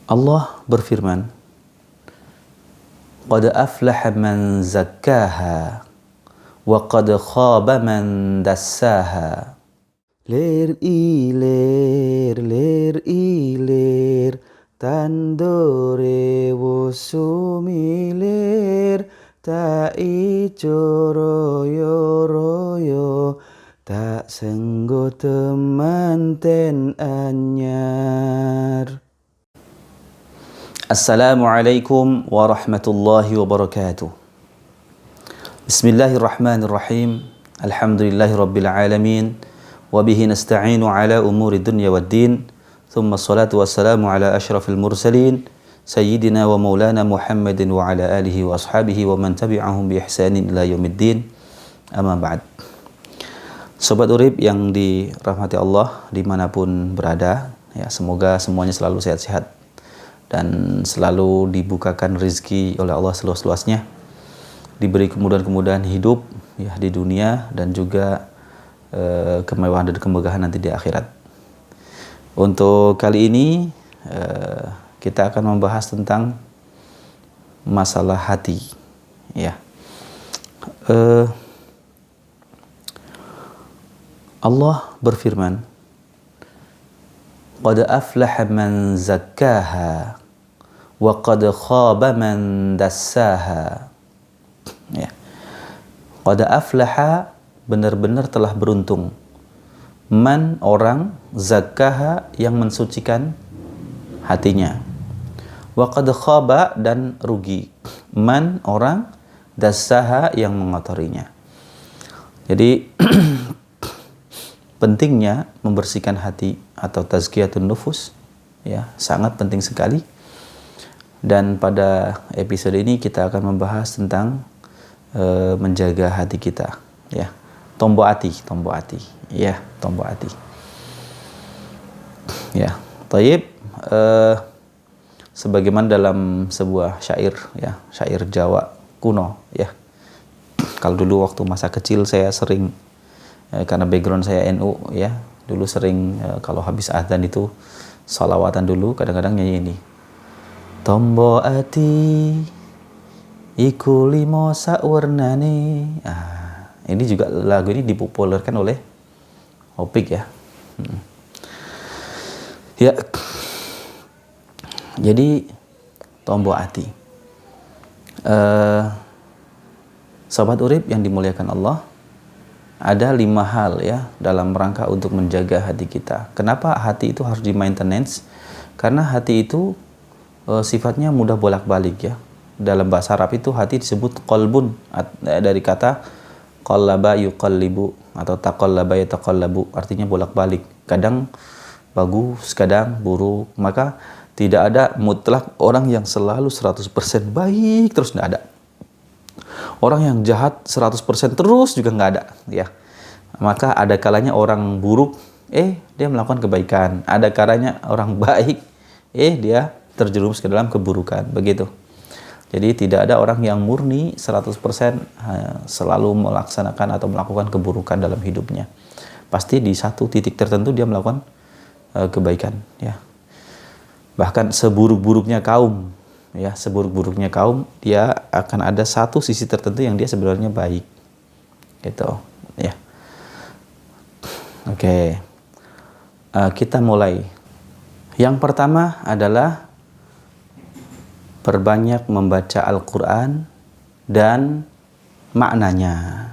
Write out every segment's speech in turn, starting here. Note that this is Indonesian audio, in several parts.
Allah berfirman, "Qad aflaha man zakkaha wa qad khaba man dassaha." Lir ilir tandore wusumilir ta ijo royo tak senggo temanten anyar. Assalamualaikum warahmatullahi wabarakatuh. Bismillahirrahmanirrahim. Alhamdulillahi rabbil alamin. Wabihi nasta'inu ala umuri dunya waddin. Thumma salatu wassalamu ala ashrafil mursalin Sayyidina wa maulana Muhammadin wa ala alihi wa ashabihi wa man tabi'ahum bi ihsanin ila yaumiddin. Amma ba'd. Sobat Urib yang dirahmati Allah dimanapun berada, ya, semoga semuanya selalu sehat-sehat dan selalu dibukakan rezeki oleh Allah seluas-luasnya, diberi kemudahan-kemudahan hidup, ya, di dunia dan juga kemewahan dan kemegahan nanti di akhirat. Untuk kali ini kita akan membahas tentang masalah hati, ya. Allah berfirman, "Qad aflaha man zakkaha wa qad khaba man dassaha." Ya. Qad aflaha, benar-benar telah beruntung. Man, orang, zakkaha, yang mensucikan hatinya. Wa qad khaba, dan rugi. Man, orang, dassaha, yang mengotorinya. Jadi pentingnya membersihkan hati atau tazkiyatun nufus, ya, sangat penting sekali. Dan pada episode ini kita akan membahas tentang menjaga hati kita, ya. Tombo hati, ya, tombo hati. Ya, thayyib. Sebagaimana dalam sebuah syair, ya, syair Jawa kuno, ya. Kalau dulu waktu masa kecil saya sering, karena background saya NU, ya, dulu sering kalau habis adzan itu sholawatan dulu, kadang-kadang nyanyi ini. Tombo ati iku limo sakwernane. Ini juga lagu ini dipopulerkan oleh Opik, ya. Ya. Jadi tombo ati. Sobat Urib yang dimuliakan Allah, ada 5 hal, ya, dalam rangka untuk menjaga hati kita. Kenapa hati itu harus di maintenance? Karena hati itu sifatnya mudah bolak-balik, ya. Dalam bahasa Arab itu hati disebut qalbun, dari kata qallaba yuqallibu atau taqallaba yataqallabu, artinya bolak-balik. Kadang bagus, kadang buruk. Maka tidak ada mutlak orang yang selalu 100% baik terus, tidak ada. Orang yang jahat 100% terus juga nggak ada, ya. Maka ada kalanya orang buruk, dia melakukan kebaikan. Ada kalanya orang baik, dia terjerumus ke dalam keburukan, begitu. Jadi tidak ada orang yang murni 100% selalu melaksanakan atau melakukan keburukan dalam hidupnya. Pasti di satu titik tertentu dia melakukan kebaikan, ya. Bahkan seburuk-buruknya kaum, ya, seburuk-buruknya kaum, dia akan ada satu sisi tertentu yang dia sebenarnya baik, gitu, ya. Oke. Kita mulai. Yang pertama adalah perbanyak membaca Al-Quran dan maknanya,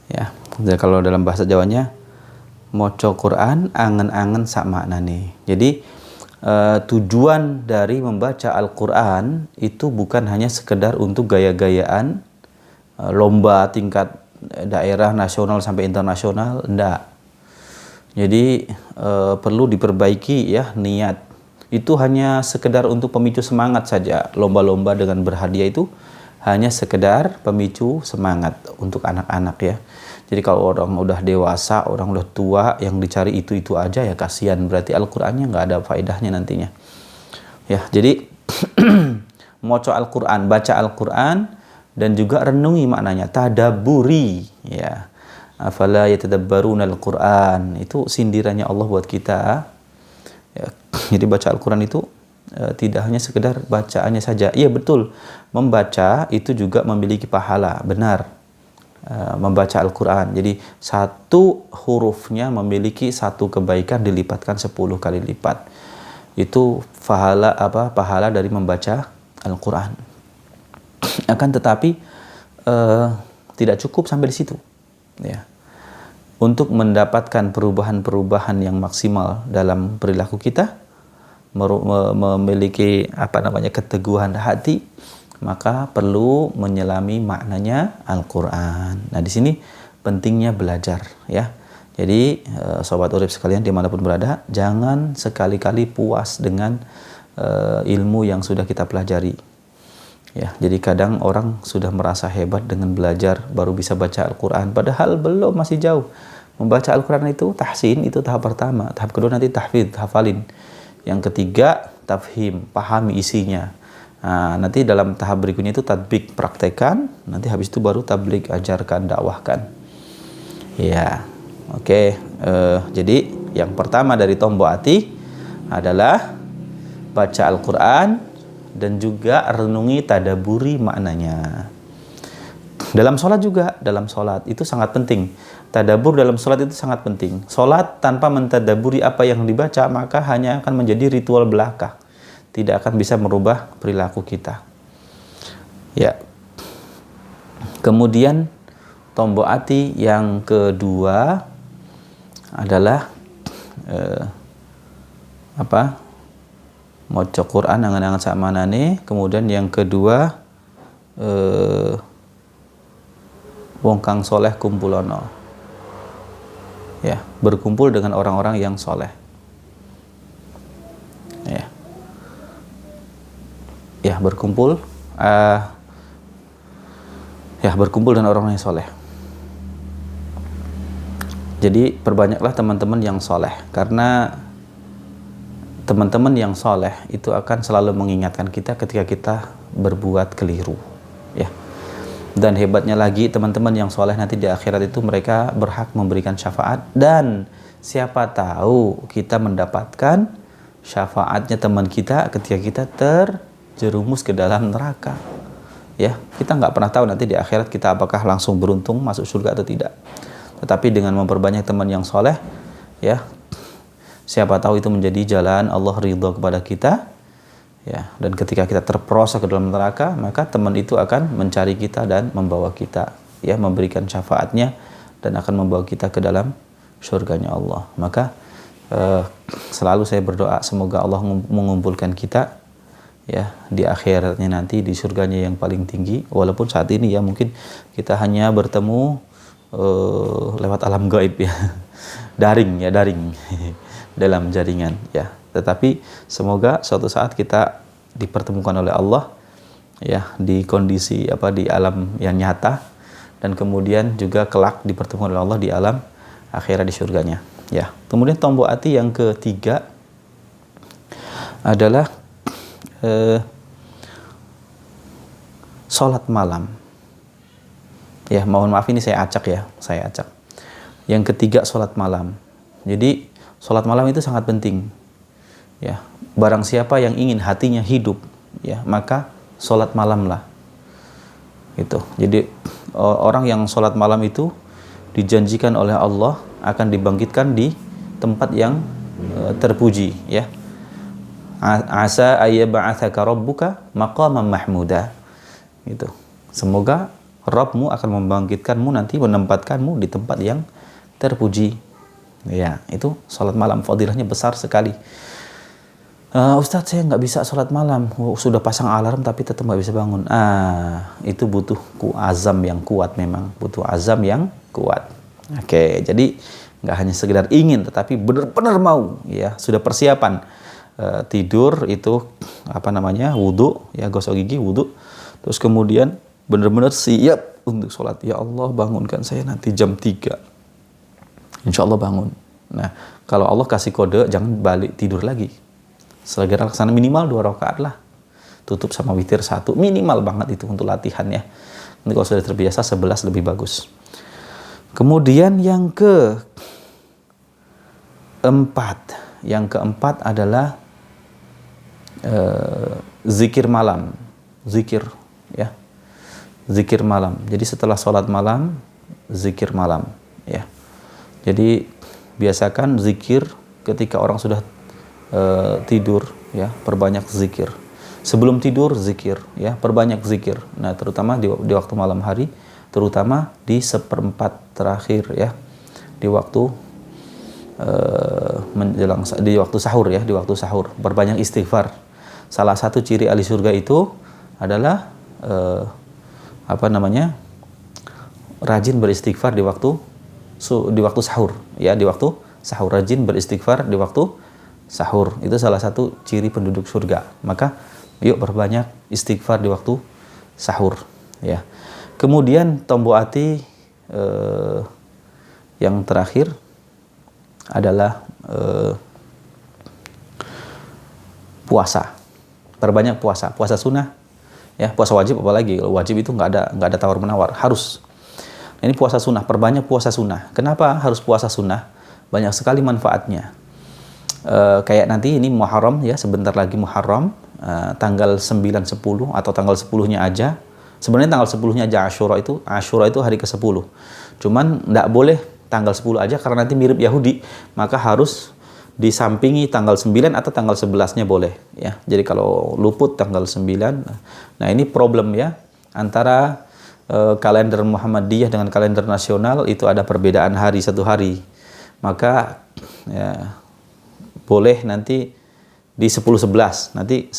ya. Jadi kalau dalam bahasa Jawanya, moco Quran angen-angen sak maknane. Jadi tujuan dari membaca Al-Quran itu bukan hanya sekedar untuk gaya-gayaan, lomba tingkat daerah, nasional sampai internasional, enggak. Jadi perlu diperbaiki, ya, niat. Itu hanya sekedar untuk pemicu semangat saja. Lomba-lomba dengan berhadiah itu hanya sekedar pemicu semangat untuk anak-anak, ya. Jadi kalau orang udah dewasa, orang udah tua, yang dicari itu-itu aja, ya kasihan. Berarti Al-Qur'annya nggak ada faedahnya nantinya. Ya, jadi moco Al-Qur'an, baca Al-Qur'an, dan juga renungi maknanya, tadabburi, ya. Afala yatadabbaruna Al-Qur'an. Itu sindirannya Allah buat kita. Ya. Jadi baca Al-Qur'an itu tidak hanya sekedar bacaannya saja. Iya betul, membaca itu juga memiliki pahala, benar. Membaca Al-Quran. Jadi satu hurufnya memiliki satu kebaikan dilipatkan 10 kali lipat. Itu pahala dari membaca Al-Quran. Akan tetapi tidak cukup sampai di situ. Ya. Untuk mendapatkan perubahan-perubahan yang maksimal dalam perilaku kita, memiliki keteguhan hati, maka perlu menyelami maknanya Al-Quran. Nah, di sini pentingnya belajar, ya. Jadi sobat urip sekalian dimanapun berada, jangan sekali-kali puas dengan ilmu yang sudah kita pelajari. Ya, jadi kadang orang sudah merasa hebat dengan belajar baru bisa baca Al-Quran, padahal belum, masih jauh. Membaca Al-Quran itu tahsin, itu tahap pertama. Tahap kedua nanti tahfidz, hafalin. Yang ketiga tafhim, pahami isinya. Nah, nanti dalam tahap berikutnya itu tatbik, praktekan. Nanti habis itu baru tablik, ajarkan, dakwahkan. Ya, oke. Jadi yang pertama dari tombok hati adalah baca Al-Quran dan juga renungi, tadaburi maknanya. Dalam sholat juga, dalam sholat itu sangat penting. Tadabur dalam sholat itu sangat penting. Sholat tanpa mentadaburi apa yang dibaca, maka hanya akan menjadi ritual belaka. Tidak akan bisa merubah perilaku kita. Ya. Kemudian tombok hati yang kedua adalah maca Quran angan-angan sakmanane. Kemudian yang kedua wong kang soleh kumpulono. Ya, berkumpul dengan orang-orang yang soleh. Ya, berkumpul dengan orang-orang yang soleh. Jadi perbanyaklah teman-teman yang soleh, karena teman-teman yang soleh itu akan selalu mengingatkan kita ketika kita berbuat keliru, ya. Dan hebatnya lagi, teman-teman yang soleh nanti di akhirat itu mereka berhak memberikan syafaat, dan siapa tahu kita mendapatkan syafaatnya teman kita ketika kita terjerumus ke dalam neraka. Ya, kita nggak pernah tahu nanti di akhirat kita apakah langsung beruntung masuk surga atau tidak. Tetapi dengan memperbanyak teman yang soleh, ya, siapa tahu itu menjadi jalan Allah ridho kepada kita. Ya, dan ketika kita terperosok ke dalam neraka, maka teman itu akan mencari kita dan membawa kita, ya, memberikan syafaatnya dan akan membawa kita ke dalam surganya Allah. Maka selalu saya berdoa semoga Allah mengumpulkan kita, ya, di akhiratnya nanti di surganya yang paling tinggi. Walaupun saat ini ya mungkin kita hanya bertemu lewat alam gaib, ya, daring dalam jaringan, ya. Tetapi semoga suatu saat kita dipertemukan oleh Allah, ya, di kondisi di alam yang nyata, dan kemudian juga kelak dipertemukan oleh Allah di alam akhirat di surganya, ya. Kemudian tombok hati yang ketiga adalah sholat malam. Ya, mohon maaf ini saya acak. Yang ketiga sholat malam. Jadi sholat malam itu sangat penting. Ya, barang siapa yang ingin hatinya hidup, ya, maka sholat malamlah. Itu. Jadi orang yang sholat malam itu dijanjikan oleh Allah akan dibangkitkan di tempat yang terpuji, ya. Asa ayyab'atsaka rabbuka maqaman mahmuda. Gitu. Semoga Rabbmu akan membangkitkanmu nanti, menempatkanmu di tempat yang terpuji. Ya, itu sholat malam fadilahnya besar sekali. Ustadz, saya nggak bisa sholat malam, sudah pasang alarm tapi tetap nggak bisa bangun. Itu butuh azam yang kuat, memang butuh azam yang kuat. Oke, jadi nggak hanya sekedar ingin, tetapi benar-benar mau, ya, sudah persiapan. Tidur itu wudhu, ya, gosok gigi, wudhu, terus kemudian benar-benar siap untuk sholat. Ya Allah, bangunkan saya nanti jam 3, insya Allah bangun. Nah, kalau Allah kasih kode, jangan balik tidur lagi. Segera laksana minimal 2 rakaat lah. Tutup sama witir 1, minimal banget itu untuk latihan, ya. Nanti kalau sudah terbiasa 11 lebih bagus. Kemudian yang keempat adalah zikir malam, zikir ya, zikir malam. Jadi setelah sholat malam, zikir malam ya. Jadi biasakan zikir ketika orang sudah tidur ya, perbanyak zikir. Sebelum tidur zikir ya, perbanyak zikir. Nah, terutama di waktu malam hari, terutama di seperempat terakhir ya, di waktu menjelang, di waktu sahur ya, di waktu sahur perbanyak istighfar. Salah satu ciri ahli surga itu adalah rajin beristighfar di waktu sahur ya, di waktu sahur, rajin beristighfar di waktu sahur. Itu salah satu ciri penduduk surga. Maka yuk perbanyak istighfar di waktu sahur ya. Kemudian tombol hati yang terakhir adalah puasa. Perbanyak puasa, puasa sunnah ya, puasa wajib apalagi. Kalau wajib itu nggak ada tawar menawar, harus. Nah, ini puasa sunnah, perbanyak puasa sunnah. Kenapa harus puasa sunnah? Banyak sekali manfaatnya. Kayak nanti ini Muharram ya, sebentar lagi Muharram, tanggal 9, 10 atau tanggal 10-nya aja. Sebenarnya tanggal 10-nya aja Asyura itu hari ke-10. Cuman nggak boleh tanggal 10 aja karena nanti mirip Yahudi, maka harus disampingi tanggal 9 atau tanggal 11-nya boleh ya. Jadi kalau luput tanggal 9, nah ini problem ya, antara kalender Muhammadiyah dengan kalender nasional itu ada perbedaan hari, satu hari. Maka ya, boleh nanti di 10-11. Nanti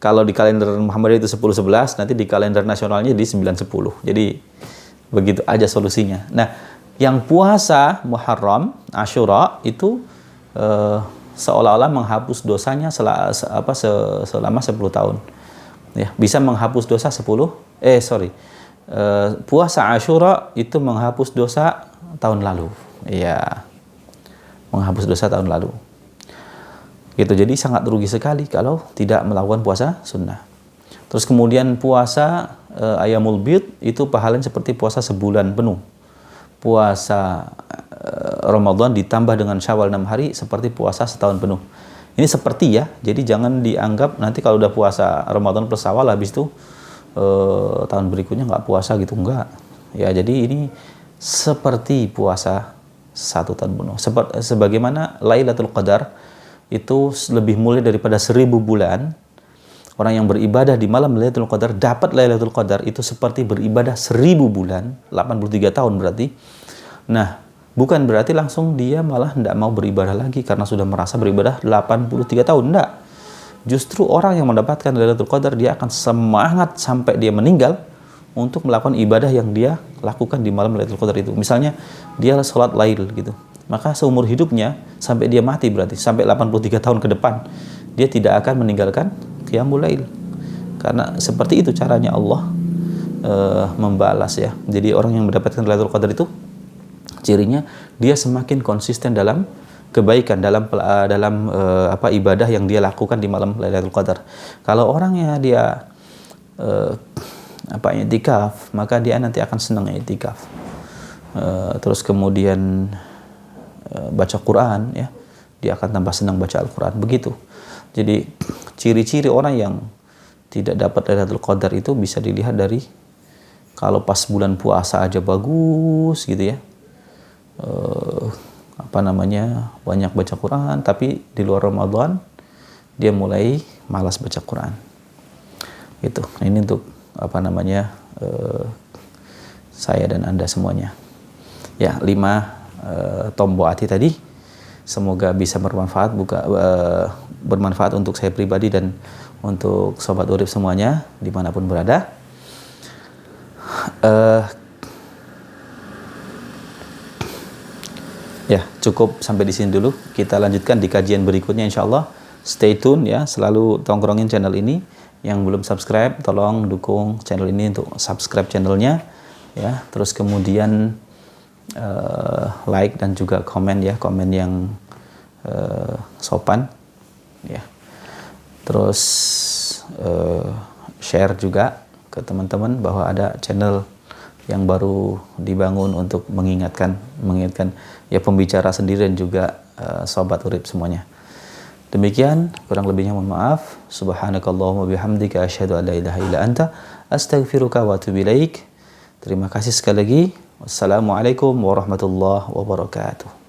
kalau di kalender Muhammadiyah itu 10-11, nanti di kalender nasionalnya di 9-10. Jadi begitu aja solusinya. Nah, yang puasa Muharram, Asyura itu seolah-olah menghapus dosanya selama 10 tahun. Ya, bisa menghapus dosa puasa Asyura itu menghapus dosa tahun lalu. Iya. Menghapus dosa tahun lalu. Gitu, jadi sangat rugi sekali kalau tidak melakukan puasa sunnah. Terus kemudian puasa Ayyamul Bid itu pahalanya seperti puasa sebulan penuh. Puasa Ramadan ditambah dengan Syawal 6 hari seperti puasa setahun penuh. Ini seperti ya, jadi jangan dianggap nanti kalau udah puasa Ramadan plus Syawal habis itu tahun berikutnya nggak puasa gitu, enggak. Ya, jadi ini seperti puasa satu tahun penuh. Sebagaimana Lailatul Qadar itu lebih mulia daripada 1000 bulan. Orang yang beribadah di malam Lailatul Qadar dapat Lailatul Qadar itu seperti beribadah 1000 bulan, 83 tahun berarti. Nah, bukan berarti langsung dia malah tidak mau beribadah lagi karena sudah merasa beribadah 83 tahun, enggak. Justru orang yang mendapatkan Lailatul Qadar dia akan semangat sampai dia meninggal untuk melakukan ibadah yang dia lakukan di malam Lailatul Qadar itu. Misalnya dia sholat lail gitu. Maka seumur hidupnya sampai dia mati, berarti sampai 83 tahun ke depan dia tidak akan meninggalkan qiyamul lail. Karena seperti itu caranya Allah membalas ya. Jadi orang yang mendapatkan Lailatul Qadar itu cirinya dia semakin konsisten dalam kebaikan, dalam ibadah yang dia lakukan di malam Lailatul Qadar. Kalau orangnya dia i'tikaf, maka dia nanti akan senang i'tikaf. Terus kemudian baca Quran ya, dia akan tambah senang baca Al-Quran, begitu. Jadi ciri-ciri orang yang tidak dapat Lailatul Qadar itu bisa dilihat dari kalau pas bulan puasa aja bagus gitu ya, banyak baca Quran, tapi di luar Ramadan dia mulai malas baca Quran. Itu ini untuk saya dan Anda semuanya ya. 5 tombol hati tadi semoga bisa bermanfaat untuk saya pribadi dan untuk sobat urip semuanya dimanapun berada. Ya, cukup sampai di sini dulu. Kita lanjutkan di kajian berikutnya insyaallah. Stay tune ya, selalu tongkrongin channel ini. Yang belum subscribe, tolong dukung channel ini untuk subscribe channelnya ya. Terus kemudian like dan juga komen ya, komen yang sopan ya. Terus share juga ke teman-teman bahwa ada channel yang baru dibangun untuk mengingatkan ya pembicara sendiri dan juga sobat urip semuanya. Demikian, kurang lebihnya mohon maaf. Subhanakallahumma bihamdika asyhadu an la ilaha illa anta astaghfiruka wa atubu ilaik. Terima kasih sekali lagi. Wassalamualaikum warahmatullahi wabarakatuh.